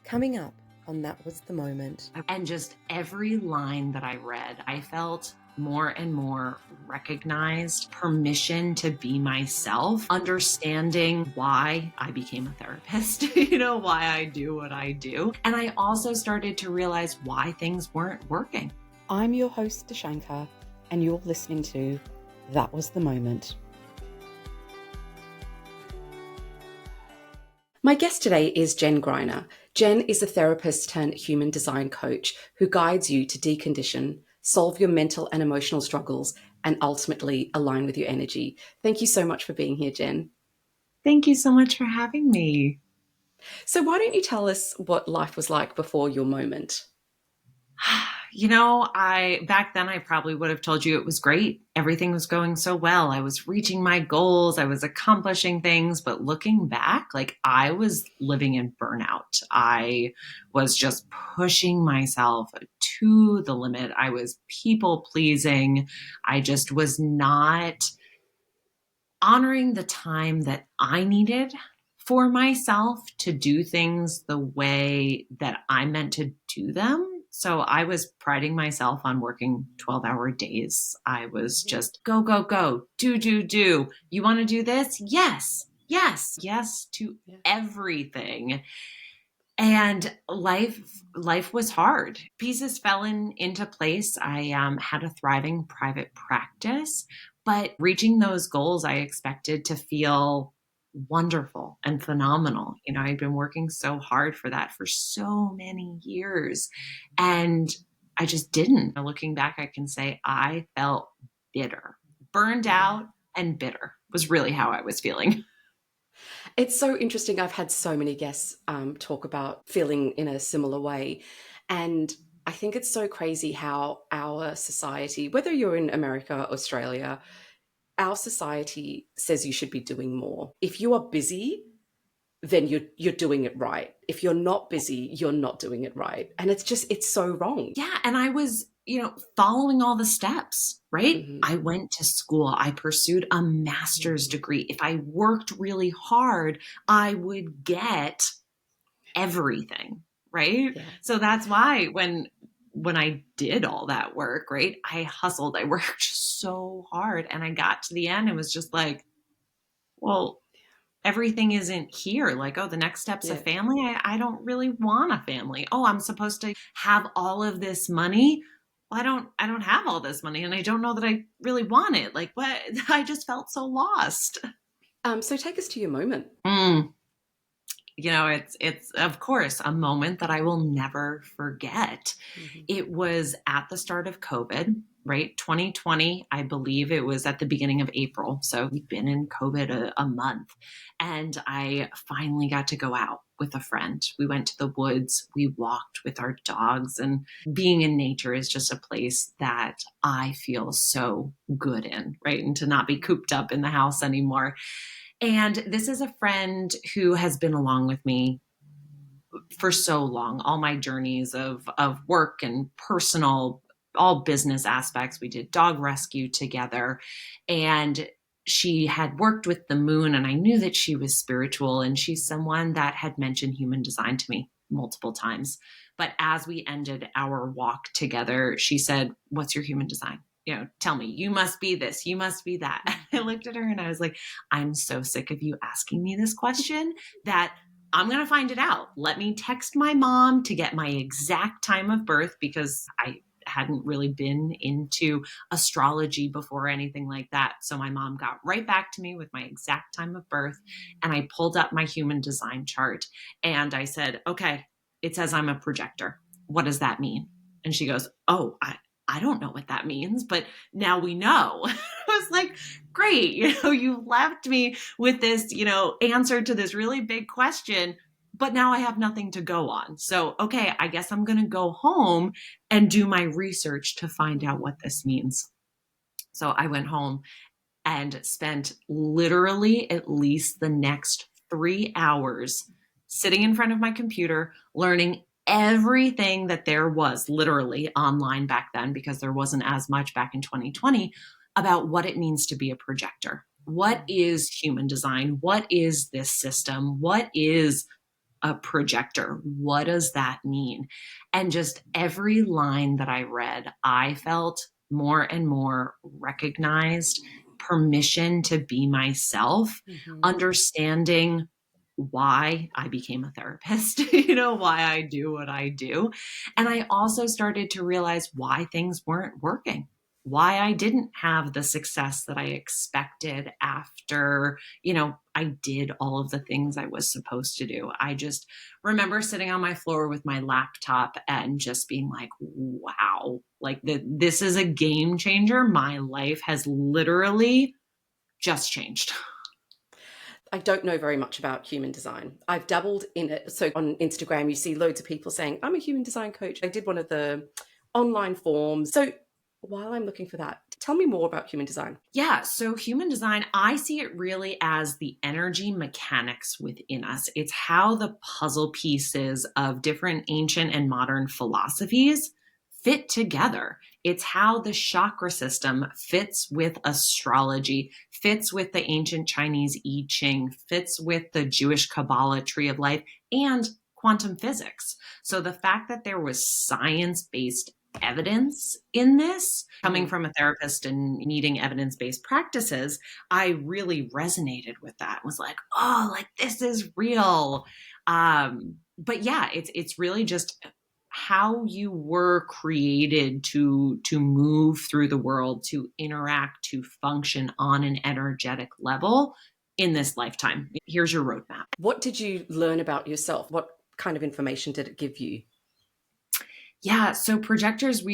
Coming up on That Was the Moment. And just every line that I read, I felt more and more recognized, permission to be myself, understanding why I became a therapist, why I do what I do. And I also started to realize why things weren't working. I'm your host, Dashanka, and you're listening to That Was the Moment. My guest today is Jenn Greiner. Jenn is a therapist turned human design coach who guides you to decondition, solve your mental and emotional struggles, and ultimately align with your energy. Thank you so much for being here, Jenn. Thank you so much for having me. So why don't you tell us what life was like before your moment? Back then I probably would have told you it was great. Everything was going so well. I was reaching my goals. I was accomplishing things. But looking back, I was living in burnout. I was just pushing myself to the limit. I was people pleasing. I just was not honoring the time that I needed for myself to do things the way that I meant to do them. So I was priding myself on working 12-hour days. I was just go, go, go, do. You want to do this? Yes to everything. And life was hard. Pieces fell into place. I had a thriving private practice, but reaching those goals, I expected to feel wonderful and phenomenal. I'd been working so hard for that for so many years, and I just didn't. Looking back, I can say I felt bitter, burned out, and bitter was really how I was feeling. It's so interesting. I've had so many guests talk about feeling in a similar way. And I think it's so crazy how our society, whether you're in America, Australia, our society says you should be doing more. If you are busy, then you're doing it right. If you're not busy, you're not doing it right. And it's so wrong. Yeah. And I was, following all the steps, right? Mm-hmm. I went to school. I pursued a master's degree. If I worked really hard, I would get everything, right? Yeah. So that's why when I did all that work, right, I hustled, I worked so hard, and I got to the end and was just like, well, everything isn't here. The next step's a family. I don't really want a family. Oh, I'm supposed to have all of this money. Well, I don't have all this money, and I don't know that I really want it. What? I just felt so lost. So take us to your moment. It's of course a moment that I will never forget. Mm-hmm. It was at the start of COVID, right? 2020, I believe it was at the beginning of April. So we've been in COVID a month, and I finally got to go out with a friend. We went to the woods, we walked with our dogs, and being in nature is just a place that I feel so good in, right? And to not be cooped up in the house anymore. And this is a friend who has been along with me for so long, all my journeys of work and personal, all business aspects. We did dog rescue together, and she had worked with the moon, and I knew that she was spiritual, and she's someone that had mentioned human design to me multiple times. But as we ended our walk together, she said, "What's your human design? Tell me, you must be this, you must be that." I looked at her and I was like, I'm so sick of you asking me this question that I'm going to find it out. Let me text my mom to get my exact time of birth, because I hadn't really been into astrology before or anything like that. So my mom got right back to me with my exact time of birth, and I pulled up my human design chart and I said, okay, it says I'm a projector. What does that mean? And she goes, oh, I don't know what that means, but now we know. I was like, great. You left me with this, answer to this really big question, but now I have nothing to go on. So, okay, I guess I'm going to go home and do my research to find out what this means. So I went home and spent literally at least the next 3 hours sitting in front of my computer, learning everything that there was literally online back then, because there wasn't as much back in 2020, about what it means to be a projector. What is human design? What is this system? What is a projector? What does that mean? And just every line that I read, I felt more and more recognized, permission to be myself, Mhm. understanding why I became a therapist, why I do what I do. And I also started to realize why things weren't working, why I didn't have the success that I expected after, I did all of the things I was supposed to do. I just remember sitting on my floor with my laptop and just being like, wow, like this is a game changer. My life has literally just changed. I don't know very much about human design. I've dabbled in it. So on Instagram, you see loads of people saying, I'm a human design coach. I did one of the online forms. So while I'm looking for that, tell me more about human design. Yeah, so human design, I see it really as the energy mechanics within us. It's how the puzzle pieces of different ancient and modern philosophies fit together. It's how the chakra system fits with astrology, fits with the ancient Chinese I Ching, fits with the Jewish Kabbalah tree of life, and quantum physics. So the fact that there was science based evidence in this, coming Mm. from a therapist and needing evidence-based practices, I really resonated with that. Was like, oh, like this is real. But yeah, it's really just how you were created to move through the world, to interact, to function on an energetic level in this lifetime. Here's your roadmap. What did you learn about yourself? What kind of information did it give you? Yeah, so projectors,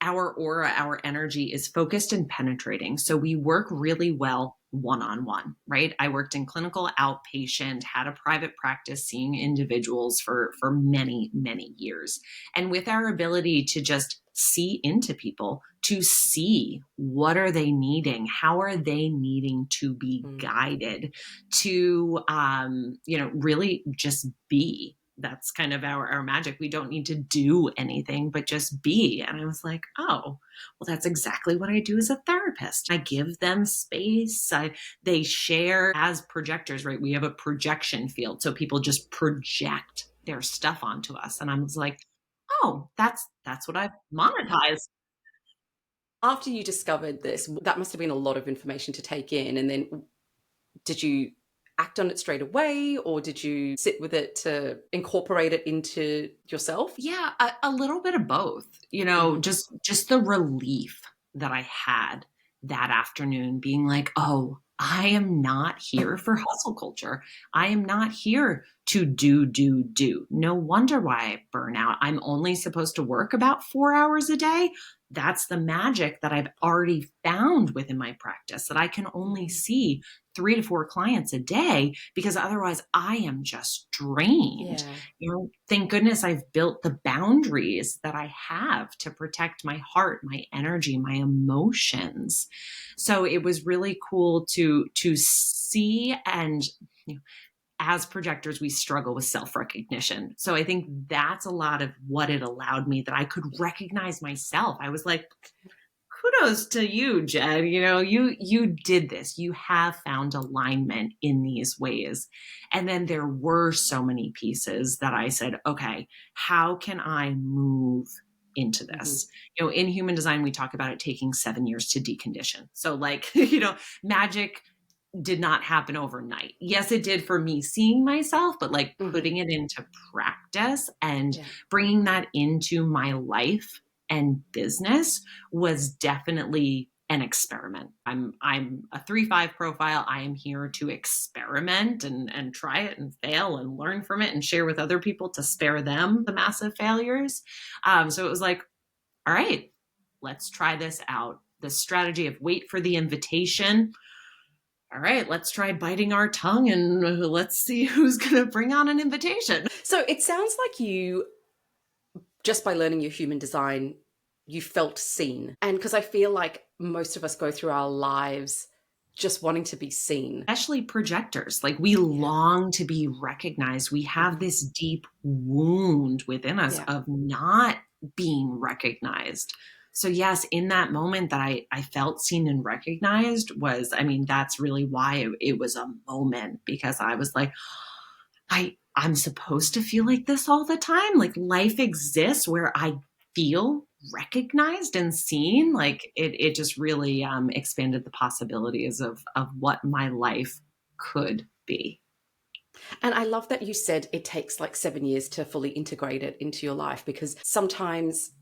our aura, our energy is focused and penetrating. So we work really well one on one, right? I worked in clinical outpatient, had a private practice seeing individuals for many, many years. And with our ability to just see into people, to see what are they needing, how are they needing to be Mm. guided, to really just be. That's kind of our magic. We don't need to do anything but just be. And I was like, oh, well, that's exactly what I do as a therapist. I give them space. They share as projectors, right? We have a projection field. So people just project their stuff onto us. And I was like, oh, that's what I've monetized. After you discovered this, that must have been a lot of information to take in. And then did you act on it straight away, or did you sit with it to incorporate it into yourself? Yeah, a little bit of both. Mhm. Just the relief that I had that afternoon being like, "Oh, I am not here for hustle culture. I am not here to do, do, do. No wonder why I burn out. I'm only supposed to work about 4 hours a day." That's the magic that I've already found within my practice, that I can only Mhm. see 3 to 4 clients a day, because otherwise I am just drained. Yeah. Thank goodness I've built the boundaries that I have to protect my heart, my energy, my emotions. So it was really cool to see. And you know, as projectors, we struggle with self-recognition. So I think that's a lot of what it allowed me, that I could recognize myself. I was like, kudos to you, Jen. You did this. You have found alignment in these ways. And then there were so many pieces that I said, okay, how can I move into Mhm. this? In human design, we talk about it taking 7 years to decondition. So like, magic did not happen overnight. Yes, it did for me seeing myself, but like Mhm. putting it into practice and Yeah. bringing that into my life and business was definitely an experiment. I'm a 3-5 profile. I am here to experiment and try it and fail and learn from it and share with other people to spare them the massive failures. So it was like, all right, let's try this out. The strategy of wait for the invitation. All right, let's try biting our tongue and let's see who's going to bring on an invitation. So it sounds like you, just by learning your human design, you felt seen. And because I feel like most of us go through our lives just wanting to be seen. Especially projectors. Like we Yeah. long to be recognized. We have Mhm. this deep wound within us Yeah. of not being recognized. So yes, in that moment that I felt seen and recognized was, I mean, that's really why it was a moment, because I was like, I'm supposed to feel like this all the time. Like life exists where I feel recognized and seen. Like it just really expanded the possibilities of what my life could be. And I love that you said it takes like 7 years to fully integrate it into your life, because sometimes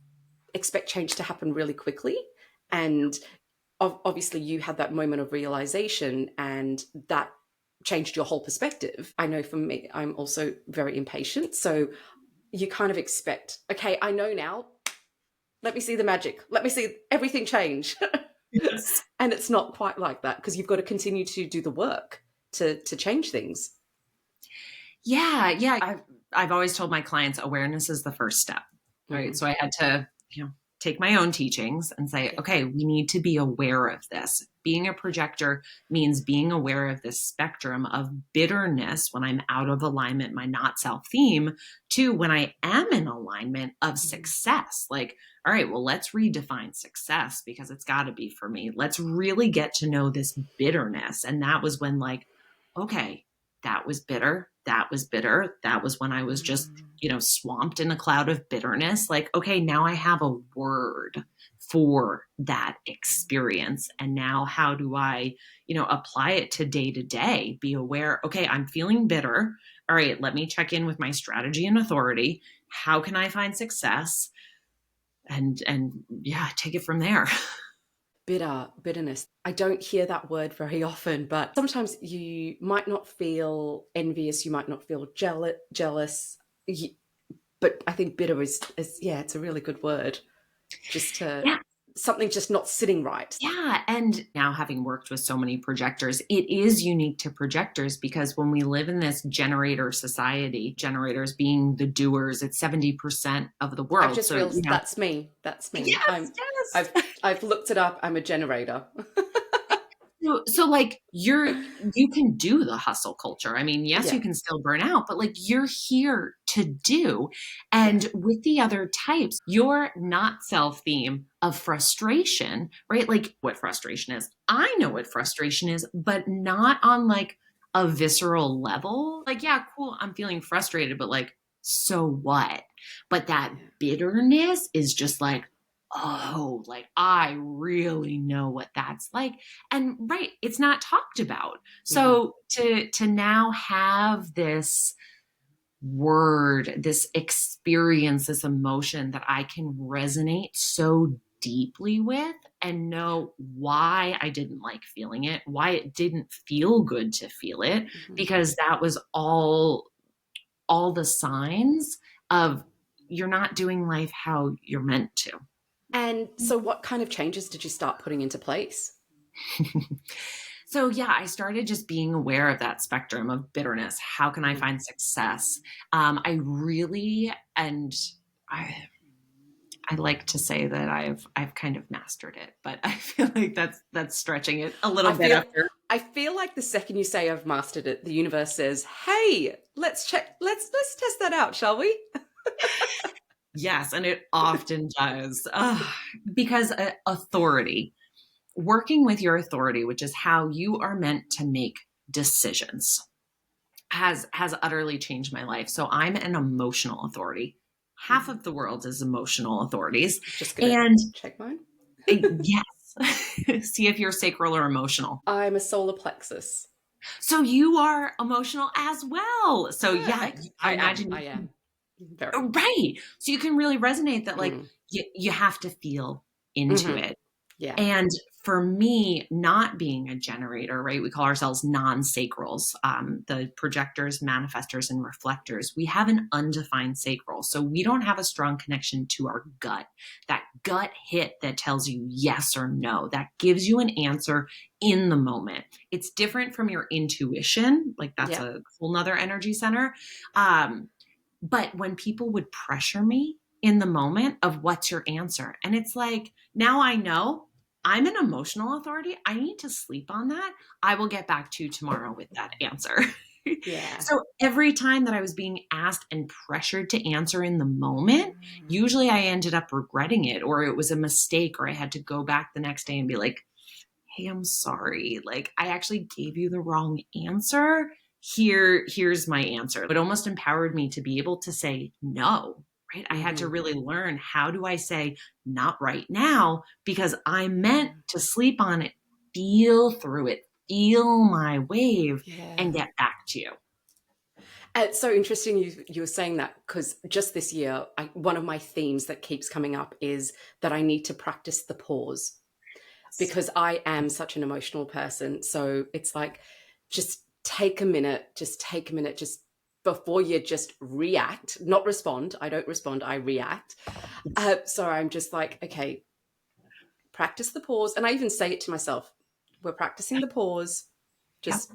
expect change to happen really quickly. And obviously, you had that moment of realization, and that changed your whole perspective. I know for me, I'm also very impatient. So you kind of expect, okay, I know now. Let me see the magic. Let me see everything change. Yes. And it's not quite like that, because you've got to continue to do the work to change things. Yeah, yeah. I've always told my clients awareness is the first step, right? Mm-hmm. So I had to, take my own teachings and say, Yeah. okay, we need to be aware of this. Being a projector means being aware of this spectrum of bitterness when I'm out of alignment, my not self theme, to when I am in alignment of success. Like, all right, well, let's redefine success because it's got to be for me. Let's really get to know this bitterness. And that was when, like, okay, that was bitter. That was bitter. That was when I was just, swamped in a cloud of bitterness. Like, okay, now I have a word for that experience. And now how do I, apply it to day? Be aware, okay, I'm feeling bitter. All right, let me check in with my strategy and authority. How can I find success? And yeah, take it from there. Bitterness. I don't hear that word very often, but sometimes you might not feel envious, you might not feel jealous. But I think bitter is yeah, it's a really good word. Just to Yeah. something just not sitting right. Yeah. And now, having worked with so many projectors, it is unique to projectors because when we live in this generator society, generators being the doers, it's 70% of the I've world. just So, realized that's me. That's me. yes, yes. I've looked it up. I'm a generator. So like you can do the hustle culture. I mean, yes, Yeah. you can still burn out, but like you're here to do. Yeah. And with the other types, you're not self theme of frustration, right? Like what frustration is. I know what frustration is, but not on like a visceral level. Like, yeah, cool, I'm feeling frustrated, but like, so what? But that Yeah. bitterness is just like, oh, like I really know what that's like. And right, it's not talked about. Mm-hmm. So to now have this word, this experience, this emotion that I can resonate so deeply with and know why I didn't like feeling it, why it didn't feel good to feel it, Mm-hmm. because that was all the signs of you're not doing life how you're meant to. And so, what kind of changes did you start putting into place? So yeah, I started just being aware of that spectrum of bitterness. How can I Mm-hmm. find success? I really, and I like to say that I've kind of mastered it, but I feel like that's stretching it a little I bit feel after. I feel like the second you say I've mastered it, the universe says, "Hey, let's check. Let's test that out, shall we?" Yes, and it often does. Because authority, working with your authority, which is how you are meant to make decisions, has utterly changed my life. So I'm an emotional authority. Half Mhm. of the world is emotional authorities. Just gonna And check mine. yes, see if you're sacral or emotional. I'm a solar plexus. So you are emotional as well. So yeah, Yeah, I I am. imagine I you am can, very. right. So you can really resonate that like Mm. you have to feel into Hmm. it. Yeah. And for me, not being a generator, right? We call ourselves non-sacrals, the projectors, manifestors, and reflectors. We have an undefined sacral. So we don't have a strong connection to our gut, that gut hit that tells you yes or no, that gives you an answer in the moment. It's different from your intuition. Like that's Yeah. a whole nother energy center. Um, but when people would pressure me in the moment of what's your answer, and it's like, now I know I'm an emotional authority. I need to sleep on that. I will get back to you tomorrow with that answer. Yeah. So every time that I was being asked and pressured to answer in the moment, usually I ended up regretting it, or it was a mistake, or I had to go back the next day and be like, hey, I'm sorry. Like, I actually gave you the wrong answer. here's my answer. It almost empowered me to be able to say no, right? I had to Mm-hmm. really learn, how do I say not right now, because I meant to sleep on it, feel through it, feel my wave, Yeah. and get back to you. It's so interesting you were saying that, because just this year, one of my themes that keeps coming up is that I need to practice the pause, Yes. because I am such an emotional person. So it's like, just take a minute, just before you just react, not respond. I don't respond, I react. So I'm just like, okay, practice the pause. And I even say it to myself, we're practicing the pause. Yep. Just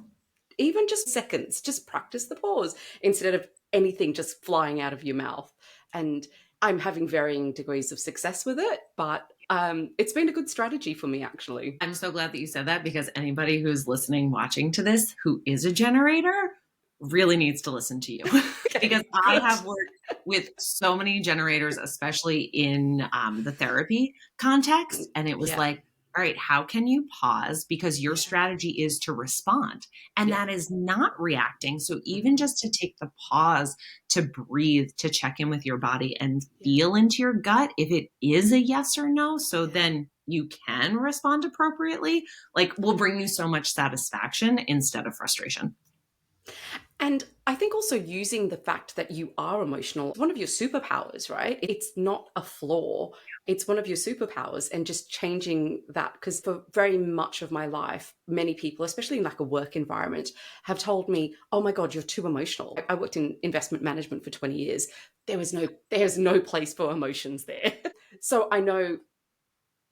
even just seconds, just practice the pause instead of anything just flying out of your mouth. And I'm having varying degrees of success with it, but it's been a good strategy for me, actually. I'm so glad that you said that, because anybody who's listening, watching to this, who is a generator, really needs to listen to you. Because Okay, I good. have worked with so many generators, especially in the therapy context. And it was Yeah, like, all right, how can you pause? Because your yeah, strategy is to respond, and yeah. that is not reacting. So even Mhm. just to take the pause, to breathe, to check in with your body and Yeah, feel into your gut if it is a yes or no. So yeah. then you can respond appropriately, like, will bring you so much satisfaction instead of frustration. And I think also using the fact that you are emotional, one of your superpowers, right? It's not a flaw. It's one of your superpowers, and just changing that. Because for very much of my life, many people, especially in like a work environment, have told me, oh my God, you're too emotional. I worked in investment management for 20 years. There's no place for emotions there. So I know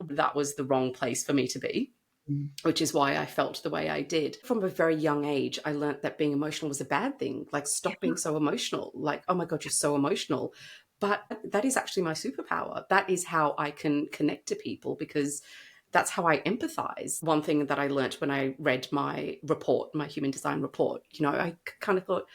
that was the wrong place for me to be, Mm. which is why I felt the way I did. From a very young age, I learned that being emotional was a bad thing. Like, stop being so emotional. Like, oh my God, you're so emotional. But that is actually my superpower. That is how I can connect to people, because that's how I empathize. One thing that I learned when I read my report, my human design report, I kind of thought,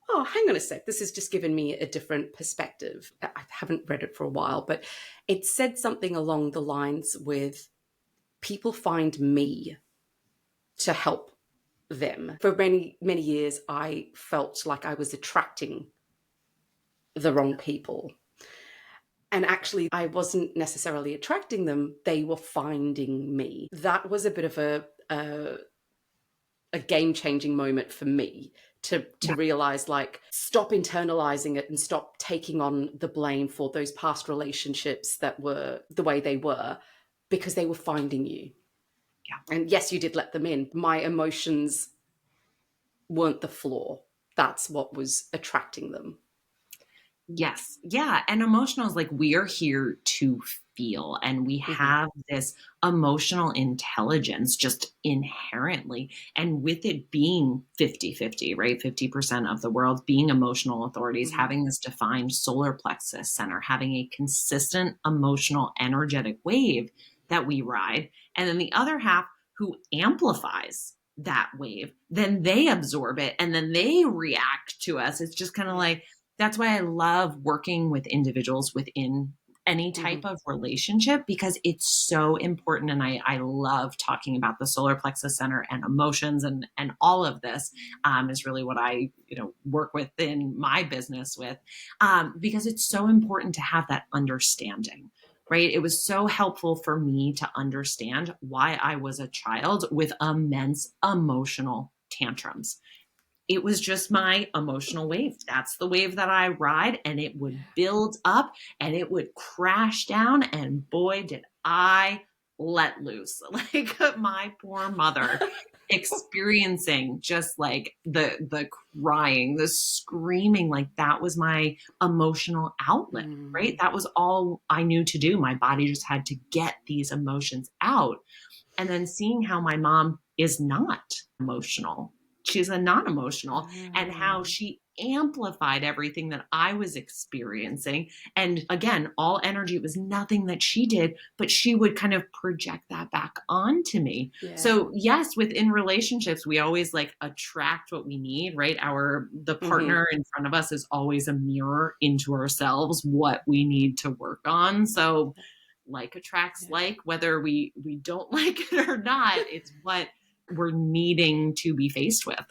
oh, hang on a sec, this has just given me a different perspective. I haven't read it for a while, but it said something along the lines with, people find me to help them. For many, many years, I felt like I was attracting the wrong people. And actually, I wasn't necessarily attracting them, they were finding me. That was a bit of a game changing moment for me, to Yeah. realize, like, stop internalizing it and stop taking on the blame for those past relationships that were the way they were, because they were finding you. Yeah. And yes, you did let them in. My emotions weren't the flaw. That's what was attracting them. Yes. Yeah. And emotional is like, we are here to feel, and we Hmm. have this emotional intelligence just inherently. And with it being 50-50, right? 50% of the world being emotional authorities, Hmm. having this defined solar plexus center, having a consistent emotional energetic wave that we ride. And then the other half who amplifies that wave, then they absorb it and then they react to us. It's just kind of Yeah. like, that's why I love working with individuals within any type Hmm. of relationship, because it's so important. And I love talking about the solar plexus center and emotions, and all of this is really what I, work with in my business with, because it's so important to have that understanding. Right. It was so helpful for me to understand why I was a child with immense emotional tantrums. It was just my emotional wave. That's the wave that I ride, and it Yeah. would build up and it would crash down. And boy, did I let loose. Like my poor mother experiencing just like the crying, the screaming, like that was my emotional outlet, right? Mm. That was all I knew to do. My body just had to get these emotions out. And then seeing how my mom is not emotional. She's a non emotional, and how Ah. she amplified everything that I was experiencing. And again, all energy, it was nothing that she did, but she would kind of project that back onto me. Yeah. So, yes, within relationships, we always like attract what we need, right? The Hmm. partner in front of us is always a mirror into ourselves, what we need to work on. So, like attracts Yeah. like, whether we don't like it or not, it's what we're needing to be faced with.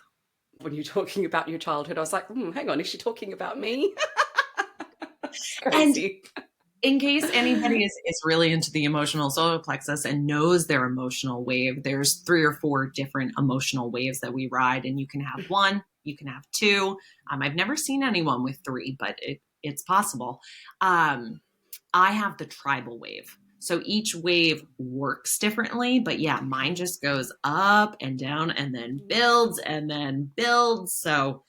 When you're talking about your childhood, I was like, hang on, is she talking about me? And Crazy. in case anybody is really into the emotional solar plexus and knows their emotional wave, there's 3 or 4 different emotional waves that we ride, and you can have one, you can have two. I've never seen anyone with three, but it's possible. Um, I have the tribal wave. So each wave works differently, but yeah, mine just goes up and down and then builds and then builds. So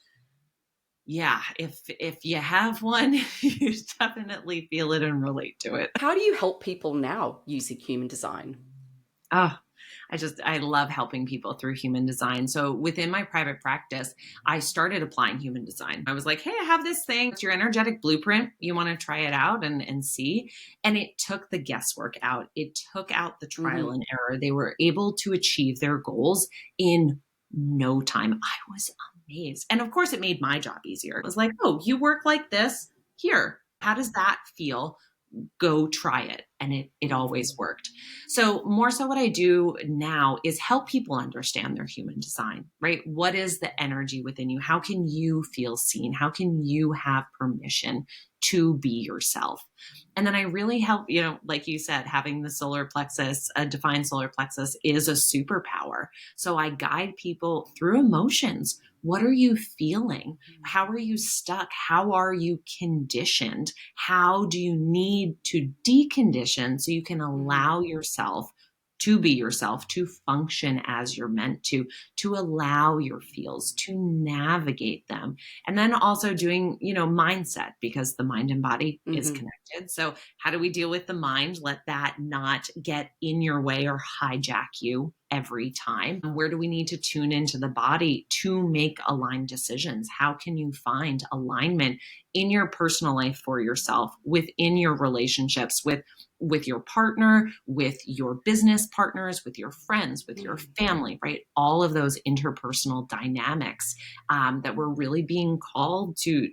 yeah, if you have one, you definitely feel it and relate to it. How do you help people now using human design? Oh, I love helping people through human design. So within my private practice, I started applying human design. I was like, hey, I have this thing. It's your energetic blueprint. You want to try it out and see. And it took the guesswork out. It took out the trial Mm-hmm. and error. They were able to achieve their goals in no time. I was amazed. And of course, it made my job easier. It was like, oh, you work like this. Here. How does that feel? Go try it. And it always worked. So more so what I do now is help people understand their human design, right? What is the energy within you? How can you feel seen? How can you have permission to be yourself? And then I really help, like you said, having the solar plexus, a defined solar plexus is a superpower. So I guide people through emotions. What are you feeling? How are you stuck? How are you conditioned? How do you need to decondition so you can allow yourself to be yourself, to function as you're meant to allow your feels, to navigate them. And then also doing, mindset, because the mind and body is Mm-hmm. connected. So how do we deal with the mind? Let that not get in your way or hijack you every time. Where do we need to tune into the body to make aligned decisions? How can you find alignment in your personal life for yourself, within your relationships, with your partner, with your business partners, with your friends, with your family, right? All of those interpersonal dynamics that we're really being called to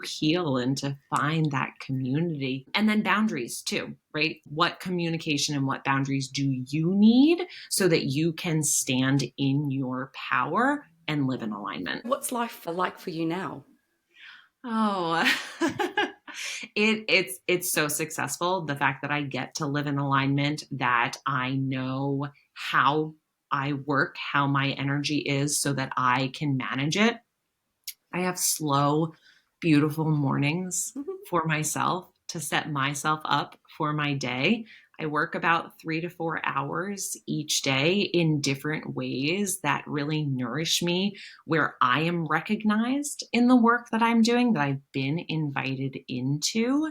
heal and to find that community. And then boundaries too, right? What communication and what boundaries do you need so that you can stand in your power and live in alignment? What's life like for you now? Oh, it's so successful. The fact that I get to live in alignment, that I know how I work, how my energy is so that I can manage it. I have slow, beautiful mornings for myself to set myself up for my day. I work about 3 to 4 hours each day in different ways that really nourish me, where I am recognized in the work that I'm doing, that I've been invited into.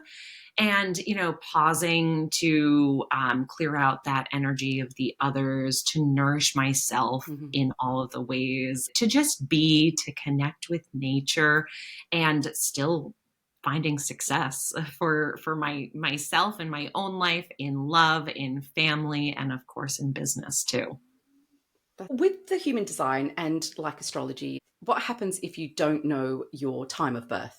And pausing to clear out that energy of the others, to nourish myself Mm-hmm. in all of the ways, to just be, to connect with nature, and still finding success for myself in my own life, in love, in family, and of course in business too. With the human design and like astrology, what happens if you don't know your time of birth?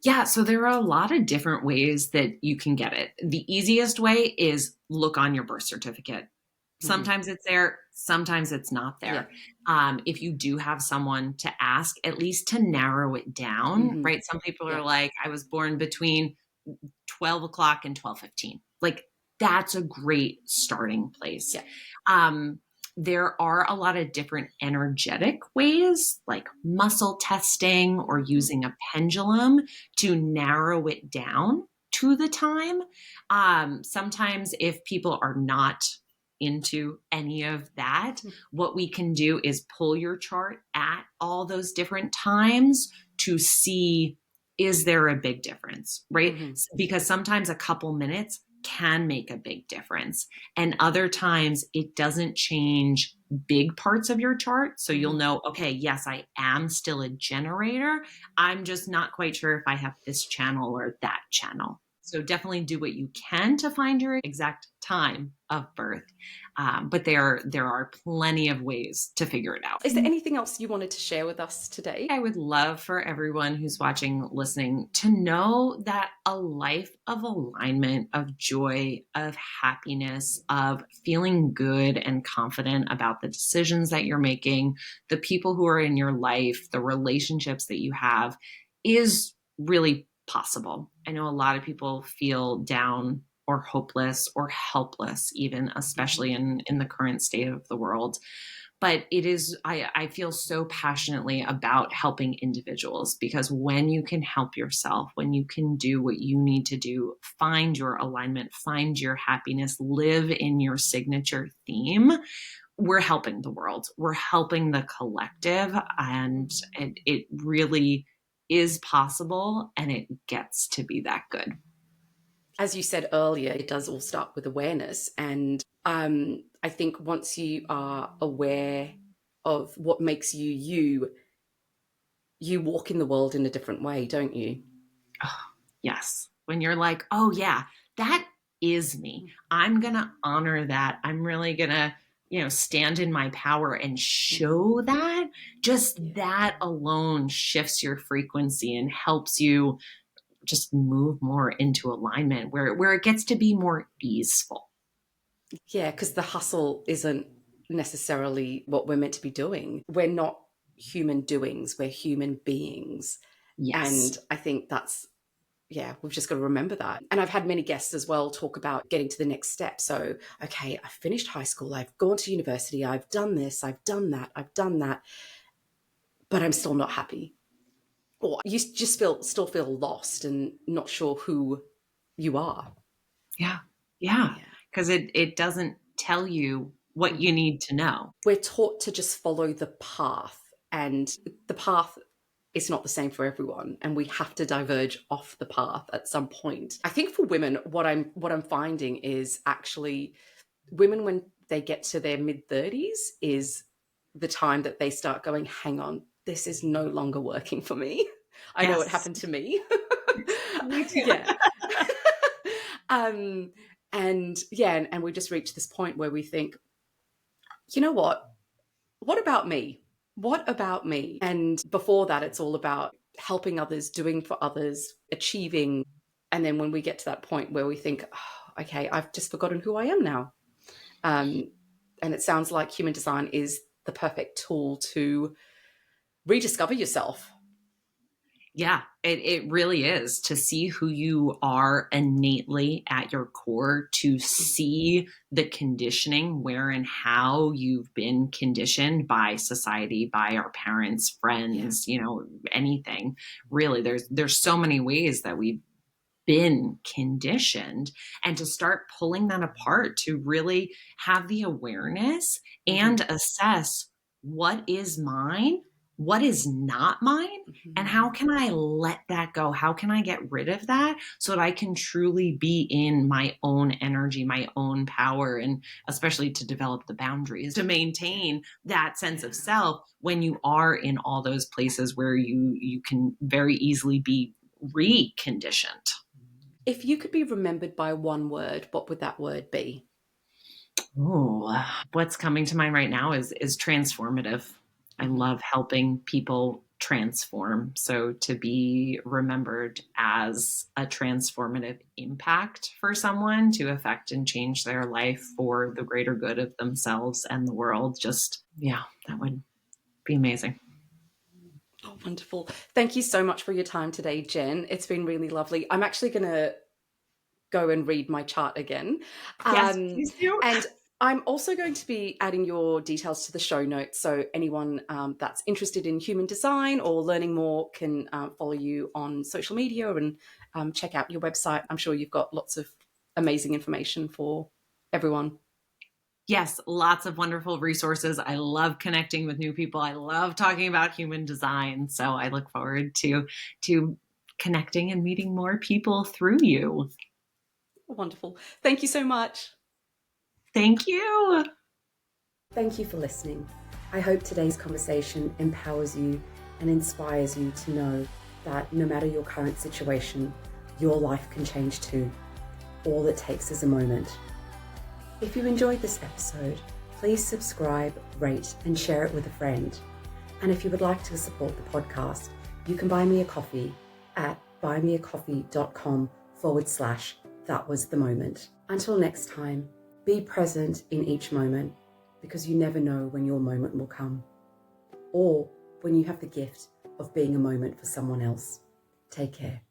Yeah, so there are a lot of different ways that you can get it. The easiest way is look on your birth certificate. Mm-hmm. Sometimes it's there, sometimes it's not Yeah. there. If you do have someone to ask, at least to narrow it down, Mm-hmm. right? Some people Yeah. are like, I was born between 12 o'clock and 12:15. Like, that's a great starting place. Yeah. Um, there are a lot of different energetic ways, like muscle testing or using a pendulum to narrow it down to the time. Sometimes, if people are not into any of that, what we can do is pull your chart at all those different times to see, is there a big difference, right? Mm-hmm. Because sometimes a couple minutes can make a big difference. And other times it doesn't change big parts of your chart. So you'll know, okay, yes, I am still a generator. I'm just not quite sure if I have this channel or that channel. So definitely do what you can to find your exact time of birth. But there are plenty of ways to figure it out. Is there anything else you wanted to share with us today? I would love for everyone who's watching, listening, to know that a life of alignment, of joy, of happiness, of feeling good and confident about the decisions that you're making, the people who are in your life, the relationships that you have, is really possible. I know a lot of people feel down or hopeless or helpless, even, especially in the current state of the world. But it is, I feel so passionately about helping individuals, because when you can help yourself, when you can do what you need to do, find your alignment, find your happiness, live in your signature theme, we're helping the world, we're helping the collective, and it really is possible, and it gets to be that good. As you said earlier, it does all start with awareness. And I think once you are aware of what makes you you, you walk in the world in a different way, don't you? Oh, yes. When you're like, oh, yeah, that is me. I'm going to honor that. I'm really going to, stand in my power and show that. Just Yeah. that alone shifts your frequency and helps you just move more into alignment where it gets to be more easeful. Yeah, because the hustle isn't necessarily what we're meant to be doing. We're not human doings, we're human beings. Yes. And I think that's, yeah, we've just got to remember that. And I've had many guests as well talk about getting to the next step. So, okay, I finished high school, I've gone to university, I've done this, I've done that, but I'm still not happy. Or you just still feel lost and not sure who you are. Yeah. Yeah. Yeah. Because it doesn't tell you what you need to know. We're taught to just follow the path, and the path is not the same for everyone, and we have to diverge off the path at some point. I think for women, what I'm finding is actually women, when they get to their mid-30s, is the time that they start going, hang on, this is no longer working for me. I know it Yes. happened to me. Me too. Yeah. um and yeah, and we just reach this point where we think, you know what about me? What about me? And before that, it's all about helping others, doing for others, achieving. And then when we get to that point where we think, oh, okay, I've just forgotten who I am now. Um, and it sounds like human design is the perfect tool to rediscover yourself. Yeah, it really is, to see who you are innately at your core, to see the conditioning, where and how you've been conditioned by society, by our parents, Yeah. friends, anything. Really, there's so many ways that we've been conditioned, and to start pulling that apart, to really have the awareness Mm-hmm. and assess what is mine, what is not mine, and Mm-hmm. how can I let that go? How can I get rid of that so that I can truly be in my own energy, my own power, and especially to develop the boundaries to maintain that sense of Yeah. self when you are in all those places where you can very easily be reconditioned. If you could be remembered by one word, what would that word be? Oh, what's coming to mind right now is transformative. I Mm-hmm. love helping people transform. So to be remembered as a transformative impact for someone, to affect and change their life for the greater good of themselves and the world, just, yeah, that would be amazing. Oh, wonderful. Thank you so much for your time today, Jen. It's been really lovely. I'm actually going to go and read my chart again. Yes, Um, please do. and I'm also going to be adding your details to the show notes. So anyone that's interested in human design or learning more can follow you on social media and check out your website. I'm sure you've got lots of amazing information for everyone. Yes, lots of wonderful resources. I love connecting with new people. I love talking about human design. So I look forward to connecting and meeting more people through you. Wonderful. Thank you so much. Thank you. Thank you for listening. I hope today's conversation empowers you and inspires you to know that no matter your current situation, your life can change too. All it takes is a moment. If you enjoyed this episode, please subscribe, rate, and share it with a friend. And if you would like to support the podcast, you can buy me a coffee at buymeacoffee.com/thatwasthemoment. Until next time, be present in each moment, because you never know when your moment will come, or when you have the gift of being a moment for someone else. Take care.